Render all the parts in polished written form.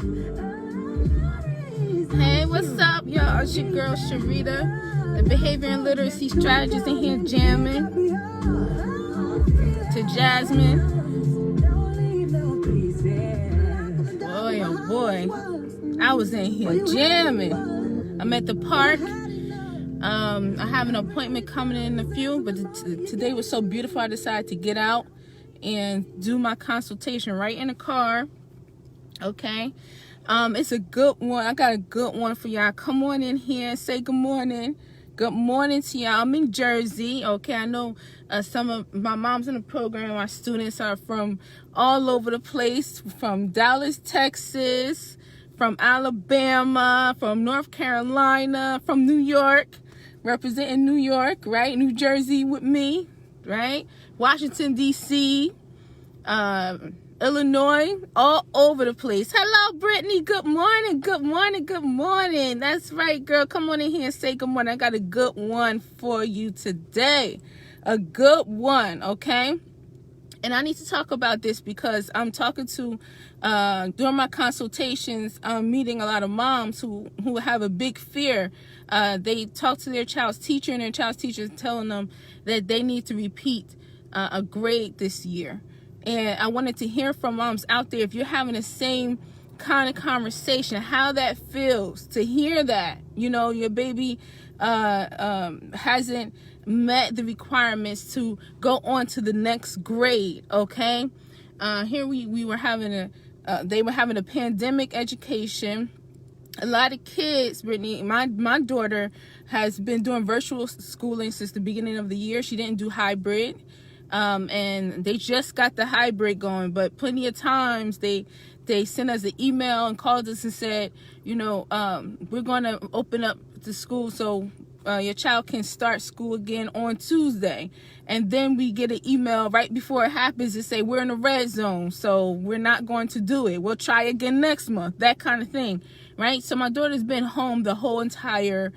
Hey, what's up, y'all? It's your girl Sharita, the behavior and literacy strategist in here jamming to Jasmine. Boy, oh boy, I was in here jamming. I'm at the park. I have an appointment coming in a few, but today was so beautiful I decided to get out and do my consultation right in the car. Okay. It's a good one. I got a good one for y'all. Come on in here and say good morning. Good morning to y'all. I'm in Jersey. Okay, I know some of my moms in the program, my students are from all over the place, from Dallas, Texas, from Alabama, from North Carolina, from New York, representing New York, right? New Jersey with me, right? Washington, D.C., Illinois, all over the place. Hello, Brittany. Good morning. Good morning. Good morning. That's right, girl. Come on in here and say good morning. I got a good one for you today. A good one, okay? And I need to talk about this because I'm talking to, during my consultations, I'm meeting a lot of moms who have a big fear. They talk to their child's teacher, and their child's teacher is telling them that they need to repeat a grade this year. And I wanted to hear from moms out there, if you're having the same kind of conversation, how that feels to hear that, you know, your baby hasn't met the requirements to go on to the next grade, okay? Here we were having they were having a pandemic education. A lot of kids, Brittany, my daughter has been doing virtual schooling since the beginning of the year. She didn't do hybrid. And they just got the hybrid going, but plenty of times they sent us an email and called us and said, you know, we're going to open up the school so your child can start school again on Tuesday. And then we get an email right before it happens to say we're in a red zone, so we're not going to do it. We'll try again next month, that kind of thing, right? So my daughter's been home the whole entire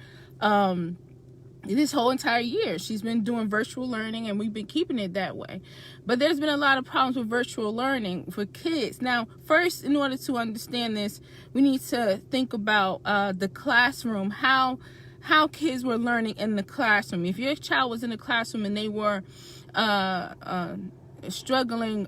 this whole entire year. She's been doing virtual learning, and we've been keeping it that way. But there's been a lot of problems with virtual learning for kids. Now, first, in order to understand this, we need to think about the classroom, how kids were learning in the classroom. If your child was in the classroom and they were struggling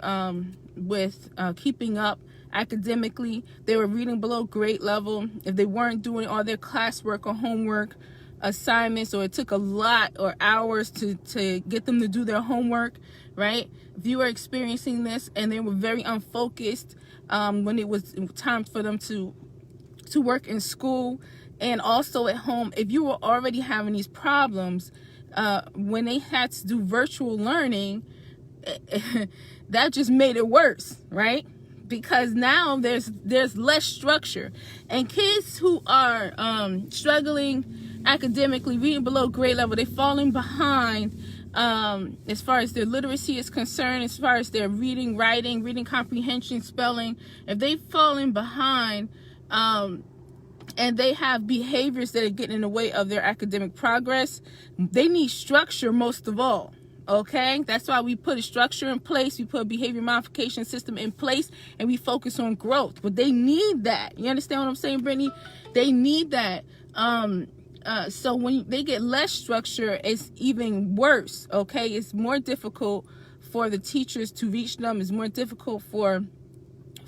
with keeping up academically, they were reading below grade level, if they weren't doing all their classwork or homework assignments, or it took a lot or hours to get them to do their homework, right? If you were experiencing this and they were very unfocused when it was time for them to work in school and also at home, if you were already having these problems when they had to do virtual learning, that just made it worse, right? Because now there's less structure, and kids who are struggling academically, reading below grade level, they're falling behind as far as their literacy is concerned, as far as their reading, writing, reading comprehension, spelling. If they've fallen behind and they have behaviors that are getting in the way of their academic progress, they need structure most of all. Okay, that's why we put a structure in place, we put a behavior modification system in place, and we focus on growth. But they need that. You understand what I'm saying, Brittany? They need that. So when they get less structure, it's even worse. Okay, it's more difficult for the teachers to reach them. It's more difficult for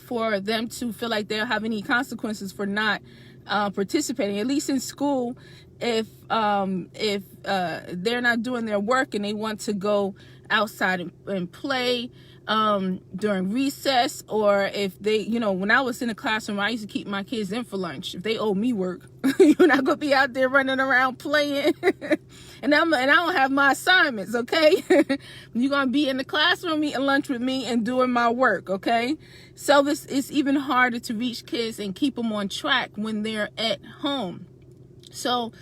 them to feel like they'll have any consequences for not participating, at least in school. If they're not doing their work and they want to go outside and play during recess, or if they, you know, when I was in the classroom, I used to keep my kids in for lunch. If they owe me work, you're not gonna be out there running around playing. and I don't have my assignments, okay? You're gonna be in the classroom eating lunch with me and doing my work, okay? So this is even harder to reach kids and keep them on track when they're at home. So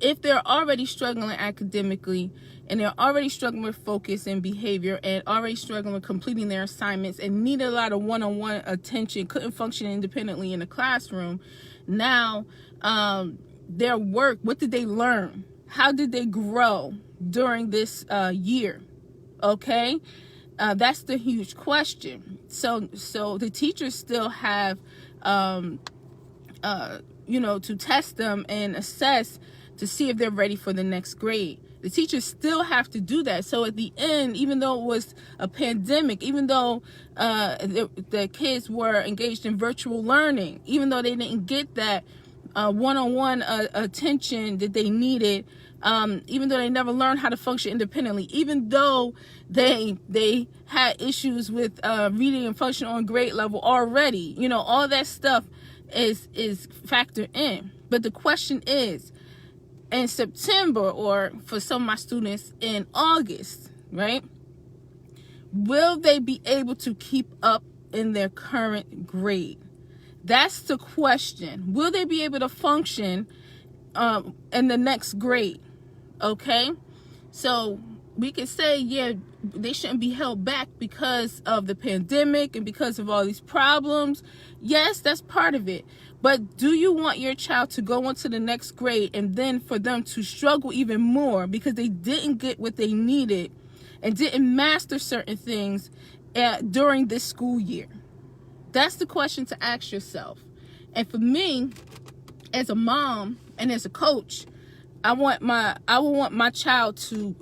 if they're already struggling academically, and they're already struggling with focus and behavior, and already struggling with completing their assignments, and need a lot of one-on-one attention, couldn't function independently in the classroom, now their work, what did they learn? How did they grow during this year? Okay, That's the huge question. So the teachers still have, to test them and assess to see if they're ready for the next grade. The teachers still have to do that. So at the end, even though it was a pandemic, even though the kids were engaged in virtual learning, even though they didn't get that one-on-one attention that they needed, even though they never learned how to function independently, even though they had issues with reading and function on grade level already, all that stuff is factored in. But the question is, in September, or for some of my students in August, right? Will they be able to keep up in their current grade? That's the question. Will they be able to function in the next grade? Okay? So we could say, yeah, they shouldn't be held back because of the pandemic and because of all these problems. Yes, that's part of it. But do you want your child to go on to the next grade and then for them to struggle even more because they didn't get what they needed and didn't master certain things during this school year? That's the question to ask yourself. And for me, as a mom and as a coach, I would want my child to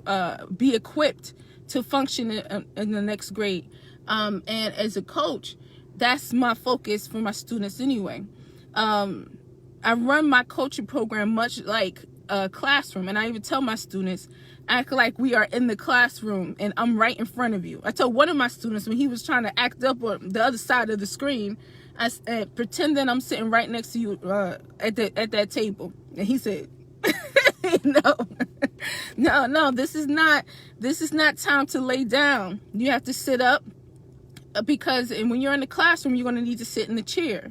be equipped to function in the next grade. And as a coach, that's my focus for my students anyway. I run my coaching program much like a classroom, and I even tell my students, act like we are in the classroom and I'm right in front of you. I told one of my students when he was trying to act up on the other side of the screen, I said, pretend that I'm sitting right next to you at that table. And he said, no, this is not time to lay down. You have to sit up, because when you're in the classroom, you're going to need to sit in the chair.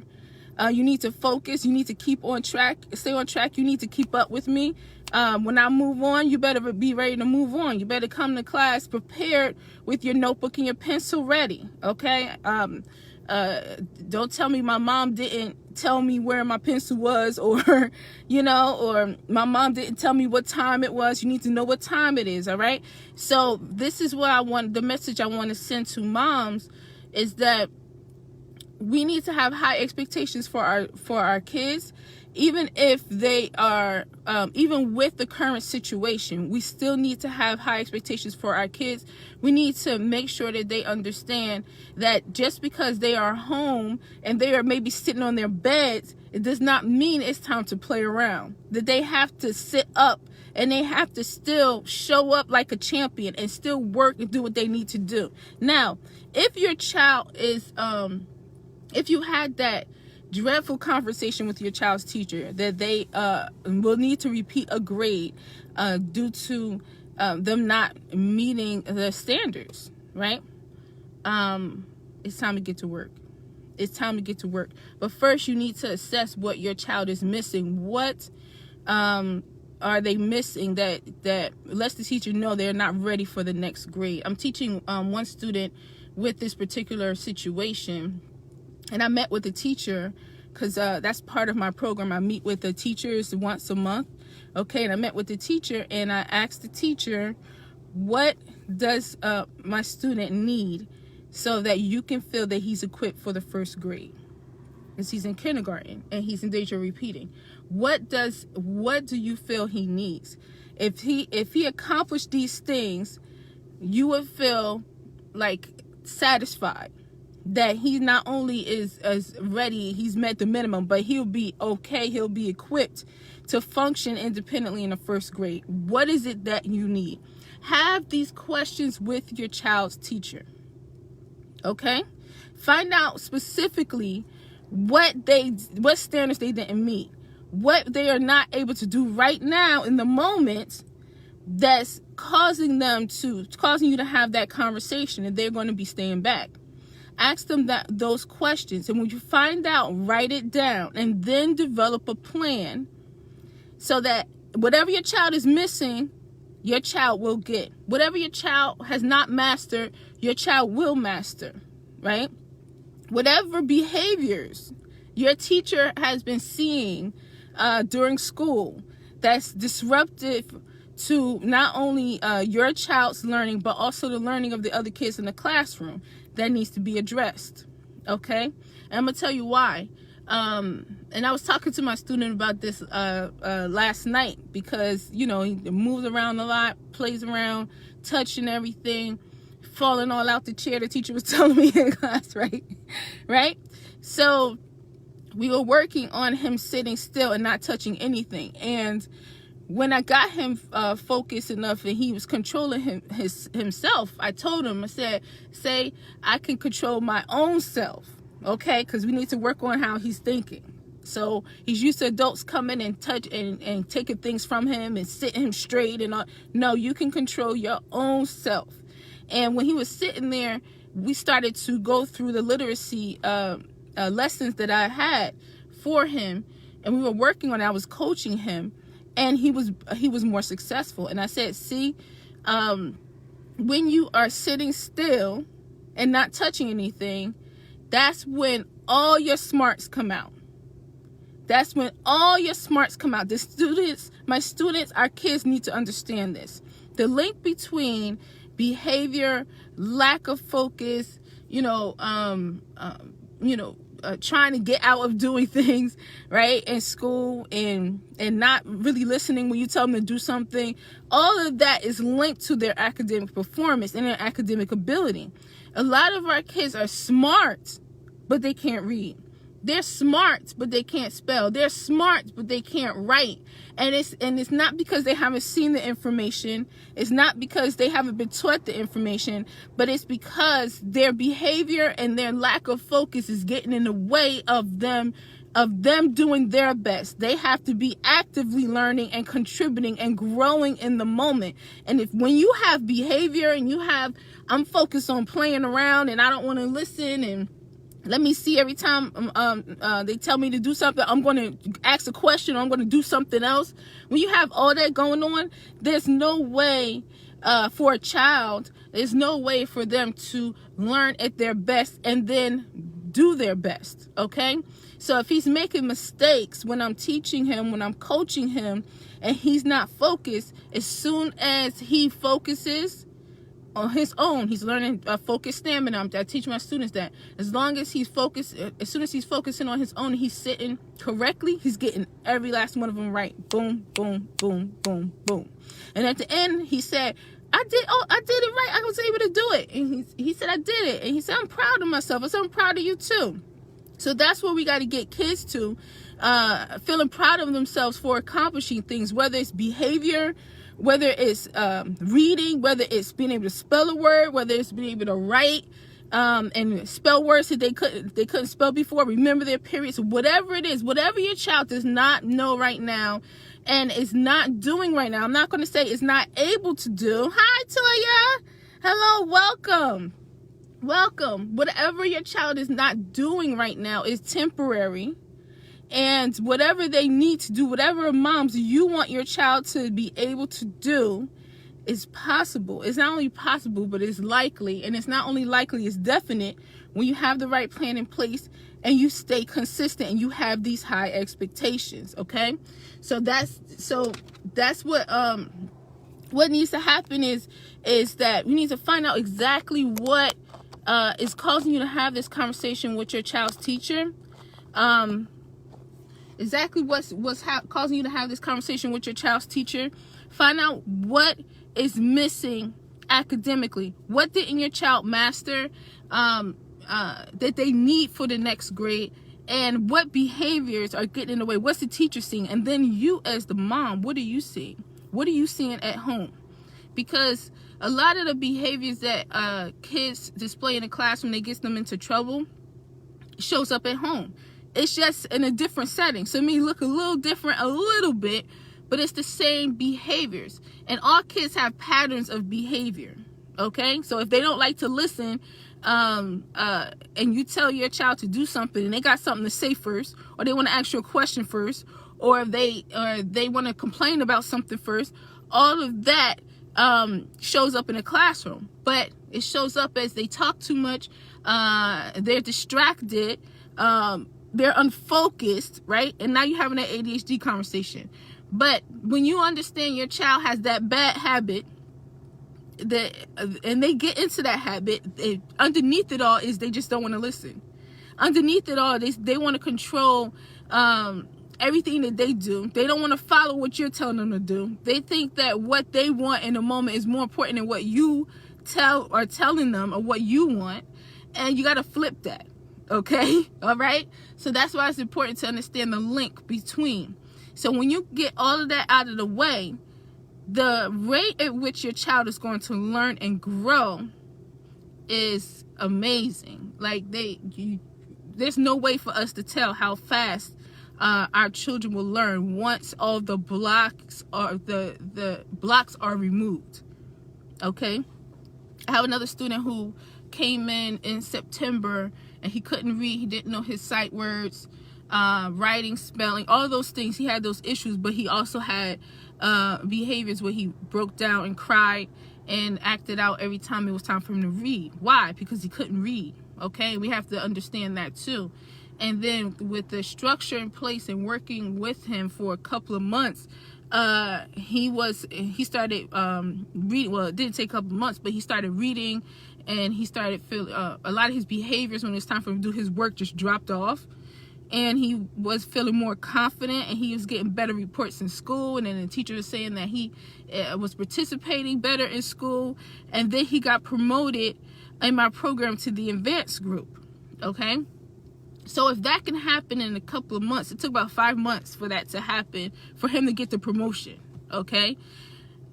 You need to focus. You need to keep on track, stay on track. You need to keep up with me. When I move on, you better be ready to move on. You better come to class prepared with your notebook and your pencil ready. Okay. Don't tell me my mom didn't tell me where my pencil was, or or my mom didn't tell me what time it was. You need to know what time it is. All right. So this is what the message I want to send to moms is that we need to have high expectations for our kids, even if they are, even with the current situation. We still need to have high expectations for our kids. We need to make sure that they understand that just because they are home and they are maybe sitting on their beds, it does not mean it's time to play around. That they have to sit up and they have to still show up like a champion and still work and do what they need to do. Now, if your child is, if you had that dreadful conversation with your child's teacher that they will need to repeat a grade due to them not meeting the standards, right? It's time to get to work. It's time to get to work. But first, you need to assess what your child is missing. What are they missing that lets the teacher know they're not ready for the next grade? I'm teaching one student with this particular situation. And I met with the teacher because that's part of my program. I meet with the teachers once a month. Okay, and I met with the teacher and I asked the teacher, what does my student need so that you can feel that he's equipped for the first grade? Because he's in kindergarten and he's in danger of repeating. What do you feel he needs? If he accomplished these things, you would feel like satisfied that he not only is as ready, he's met the minimum, but he'll be okay, he'll be equipped to function independently in the first grade. What is it that you need? Have these questions with your child's teacher. Okay? Find out specifically what standards they didn't meet, what they are not able to do right now in the moment that's causing you to have that conversation and they're going to be staying back. Ask them those questions, and when you find out, write it down and then develop a plan so that whatever your child is missing, your child will get. Whatever your child has not mastered, your child will master, right? Whatever behaviors your teacher has been seeing during school that's disruptive to not only your child's learning, but also the learning of the other kids in the classroom that needs to be addressed. Okay? And I'm going to tell you why. And I was talking to my student about this last night, because, you know, he moves around a lot, plays around, touching everything, falling all out the chair. The teacher was telling me in class, right? Right? So we were working on him sitting still and not touching anything. And when I got him focused enough and he was controlling himself, I told him, I said, say, I can control my own self. Okay, because we need to work on how he's thinking. So he's used to adults coming and touch and taking things from him and sitting him straight and all. No, you can control your own self. And when he was sitting there, we started to go through the literacy lessons that I had for him, and we were working on it. I was coaching him, and he was more successful. And I said, see, when you are sitting still and not touching anything, that's when all your smarts come out. That's when all your smarts come out. The students, my students, our kids need to understand this. The link between behavior, lack of focus, trying to get out of doing things, right, in school, and not really listening when you tell them to do something. All of that is linked to their academic performance and their academic ability. A lot of our kids are smart, but they can't read. They're smart, but they can't spell. They're smart, but they can't write. And it's not because they haven't seen the information. It's not because they haven't been taught the information, but it's because their behavior and their lack of focus is getting in the way of them doing their best. They have to be actively learning and contributing and growing in the moment. And when you have behavior and you have, I'm focused on playing around and I don't want to listen, and let me see, every time they tell me to do something, I'm going to ask a question, or I'm going to do something else. When you have all that going on, there's no way for a child, there's no way for them to learn at their best and then do their best, okay? So if he's making mistakes when I'm teaching him, when I'm coaching him, and he's not focused, as soon as he focuses on his own, he's learning focus stamina. I teach my students that as long as he's focused, as soon as he's focusing on his own, he's sitting correctly, he's getting every last one of them right. Boom, boom, boom, boom, boom. And at the end, he said, I did it right. I was able to do it. And he said, I did it. And he said, I'm proud of myself. I said, I'm proud of you too. So that's where we got to get kids to, feeling proud of themselves for accomplishing things, whether it's behavior, whether it's reading, whether it's being able to spell a word, whether it's being able to write and spell words that they couldn't spell before, remember their periods, whatever it is, whatever your child does not know right now and is not doing right now. I'm not going to say is not able to do. Hi, Toya. Hello, welcome. Welcome. Whatever your child is not doing right now is temporary. And whatever they need to do, whatever moms you want your child to be able to do, is possible. It's not only possible, but it's likely. And it's not only likely, it's definite when you have the right plan in place and you stay consistent and you have these high expectations, okay? So that's what needs to happen is that you need to find out exactly what is causing you to have this conversation with your child's teacher. Exactly what's causing you to have this conversation with your child's teacher. Find out what is missing academically. What didn't your child master that they need for the next grade? And what behaviors are getting in the way? What's the teacher seeing? And then you as the mom, what are you seeing? What are you seeing at home? Because a lot of the behaviors that kids display in the classroom that gets them into trouble shows up at home. It's just in a different setting. So it may look a little different, a little bit, but it's the same behaviors. And all kids have patterns of behavior, okay? So if they don't like to listen, and you tell your child to do something and they got something to say first, or they want to ask you a question first, or they want to complain about something first, all of that shows up in the classroom. But it shows up as they talk too much, they're distracted, they're unfocused, right? And now you're having an ADHD conversation. But when you understand your child has that bad habit, and they get into that habit, underneath it all is they just don't want to listen. Underneath it all, they want to control everything that they do. They don't want to follow what you're telling them to do. They think that what they want in the moment is more important than what you telling them or what you want. And you got to flip that. Okay? All right? So that's why it's important to understand the link between. So when you get all of that out of the way, the rate at which your child is going to learn and grow is amazing. Like there's no way for us to tell how fast our children will learn once all the blocks are the blocks are removed. Okay? I have another student who came in September and he couldn't read. He didn't know his sight words, writing, spelling, all those things. He had those issues, but he also had behaviors where he broke down and cried and acted out every time it was time for him to read. Why? Because he couldn't read. Okay, we have to understand that too. And then with the structure in place and working with him for a couple of months, he started reading. Well, it didn't take a couple of months, but he started reading, and he started feeling a lot of his behaviors when it was time for him to do his work just dropped off. And he was feeling more confident, and he was getting better reports in school. And then the teacher was saying that he was participating better in school. And then he got promoted in my program to the advanced group. Okay? So if that can happen in a couple of months, it took about 5 months for that to happen, for him to get the promotion. Okay?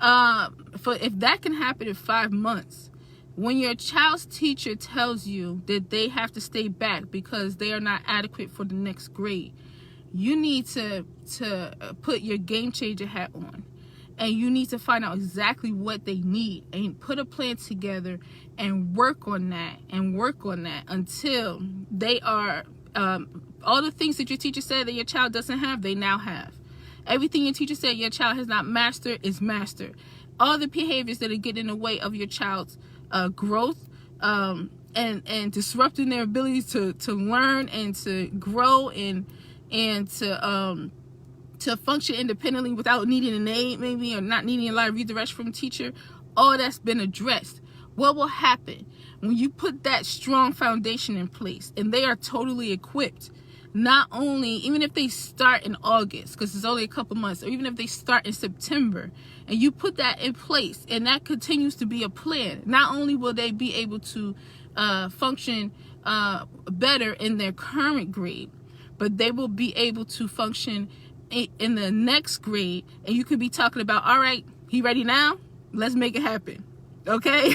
If that can happen in 5 months, when your child's teacher tells you that they have to stay back because they are not adequate for the next grade, you need to put your game changer hat on, and you need to find out exactly what they need and put a plan together and work on that until they are all the things that your teacher said that your child doesn't have, they now have. Everything your teacher said your child has not mastered is mastered. All the behaviors that are getting in the way of your child's growth and disrupting their ability to learn and to grow and to function independently without needing an aid, maybe, or not needing a lot of redirection from teacher, all that's been addressed. What will happen when you put that strong foundation in place and they are totally equipped? Not only, even if they start in August, because it's only a couple months, or even if they start in September, and you put that in place, and that continues to be a plan, not only will they be able to function better in their current grade, but they will be able to function in the next grade, and you could be talking about, all right, he ready now? Let's make it happen. Okay?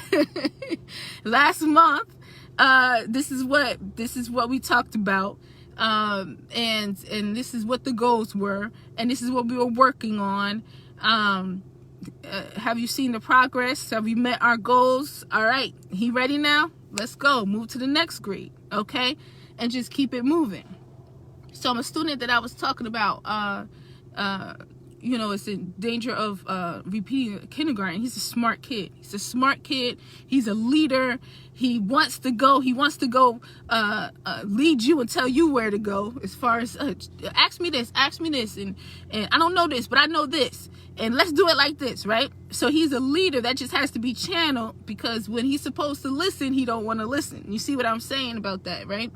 Last month, this is what we talked about. And this is what the goals were, and this is what we were working on. Have you seen the progress? Have we met our goals? All right, he ready now? Let's go. Move to the next grade, okay? And just keep it moving. So I'm a student that I was talking about, is in danger of repeating kindergarten. He's a smart kid. He's a leader. He wants to go lead you and tell you where to go, as far as ask me this, and I don't know this, but I know this, and let's do it like this, right? So he's a leader that just has to be channeled, because when he's supposed to listen, he don't want to listen. You see what I'm saying about that, right?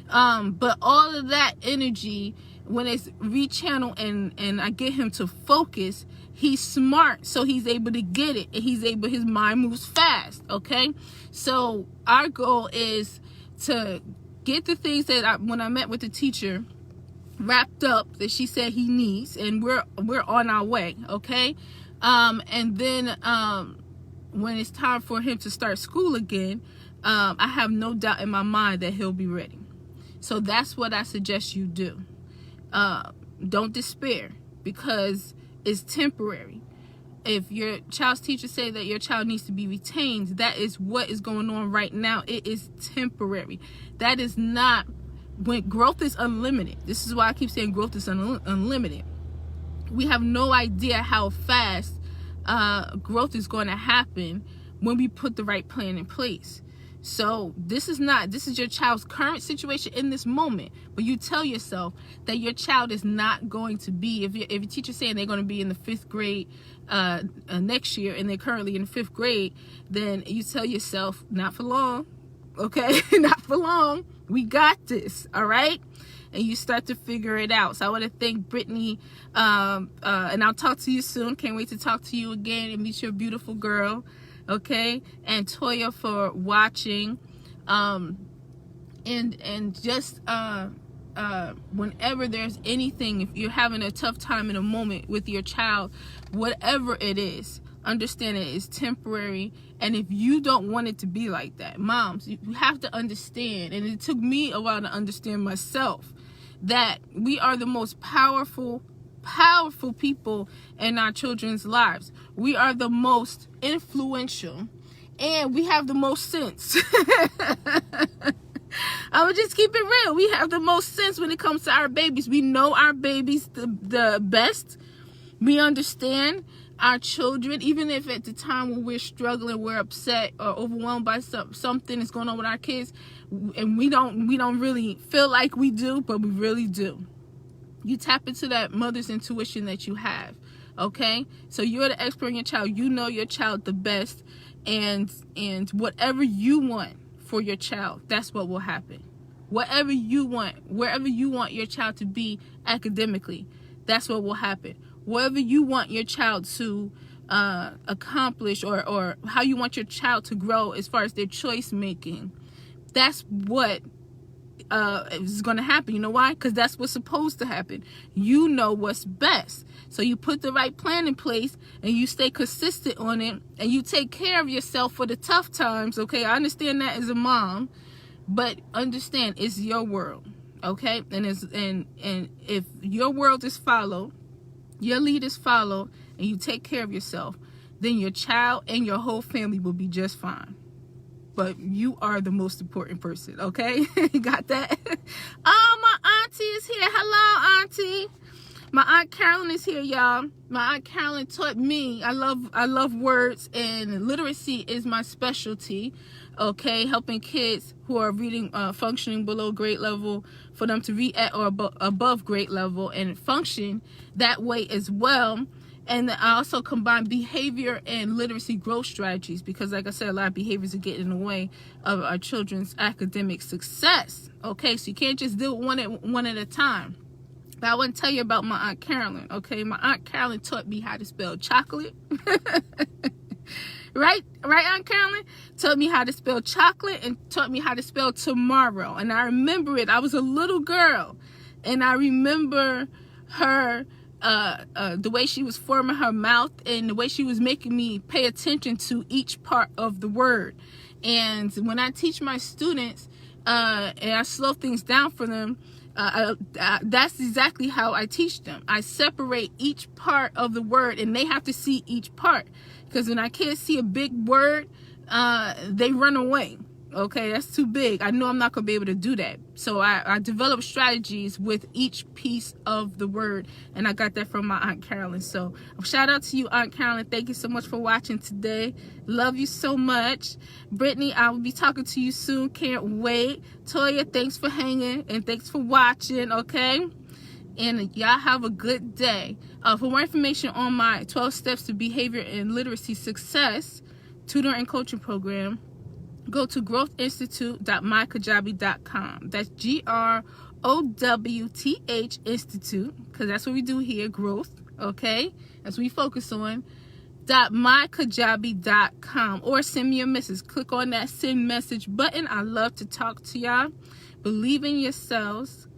But all of that energy, when it's rechanneled and I get him to focus, he's smart, so he's able to get it, and his mind moves fast. Okay, so our goal is to get the things that when I met with the teacher wrapped up that she said he needs, and we're on our way. Okay, and then when it's time for him to start school again, I have no doubt in my mind that he'll be ready. So that's what I suggest you do. Don't despair, because it's temporary. If your child's teacher say that your child needs to be retained, that is what is going on right now. It is temporary. That is not, when growth is unlimited. This is why I keep saying growth is unlimited. We have no idea how fast growth is going to happen when we put the right plan in place. So this is your child's current situation in this moment, but you tell yourself that your child is not going to be, if your teacher's saying they're going to be in the 5th grade next year and they're currently in the 5th grade, then you tell yourself, not for long, okay? Not for long. We got this, all right? And you start to figure it out. So I want to thank Brittany, and I'll talk to you soon. Can't wait to talk to you again and meet your beautiful girl, okay? And Toya for watching, and just whenever there's anything, if you're having a tough time in a moment with your child, whatever it is, understand it is temporary. And if you don't want it to be like that, moms, you have to understand, and it took me a while to understand myself, that we are the most powerful people in our children's lives. We are the most influential, and we have the most sense. I would just keep it real. We have the most sense when it comes to our babies. We know our babies the best. We understand our children, even if at the time when we're struggling, we're upset or overwhelmed by something that's going on with our kids, and we don't really feel like we do, but we really do. You tap into that mother's intuition that you have, okay? So you're the expert in your child. You know your child the best, and whatever you want for your child, that's what will happen. Whatever you want, wherever you want your child to be academically, that's what will happen. Whatever you want your child to accomplish, or how you want your child to grow as far as their choice making, that's what is going to happen. You know why? Because that's what's supposed to happen. You know what's best. So you put the right plan in place, and you stay consistent on it, and you take care of yourself for the tough times, okay? I understand that as a mom, but understand it's your world, okay? And if your world is followed, your lead is followed, and you take care of yourself, then your child and your whole family will be just fine. But you are the most important person, okay? You got that? Oh, my auntie is here. Hello, auntie. My Aunt Carolyn is here, y'all. My Aunt Carolyn taught me. I love words, and literacy is my specialty, okay? Helping kids who are reading, functioning below grade level, for them to read at or above grade level and function that way as well. And I also combine behavior and literacy growth strategies, because like I said, a lot of behaviors are getting in the way of our children's academic success. Okay, so you can't just do it one at a time. But I want to tell you about my Aunt Carolyn. Okay, my Aunt Carolyn taught me how to spell chocolate. Right, Aunt Carolyn? Taught me how to spell chocolate and taught me how to spell tomorrow. And I remember it. I was a little girl, and I remember her, the way she was forming her mouth and the way she was making me pay attention to each part of the word. And when I teach my students, and I slow things down for them, that's exactly how I teach them. I separate each part of the word, and they have to see each part. Because when I can't see a big word, they run away. Okay, that's too big. I know I'm not going to be able to do that. So I develop strategies with each piece of the word. And I got that from my Aunt Carolyn. So shout out to you, Aunt Carolyn. Thank you so much for watching today. Love you so much. Brittany, I will be talking to you soon. Can't wait. Toya, thanks for hanging and thanks for watching, okay? And y'all have a good day. For more information on my 12 Steps to Behavior and Literacy Success tutor and coaching program, go to growthinstitute.mykajabi.com. That's GROWTH Institute, because that's what we do here, growth, okay? That's what we focus on. .mykajabi.com, or send me a message. Click on that send message button. I love to talk to y'all. Believe in yourselves.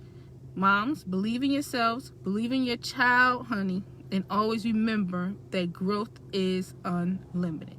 Moms, believe in yourselves, believe in your child, honey, and always remember that growth is unlimited.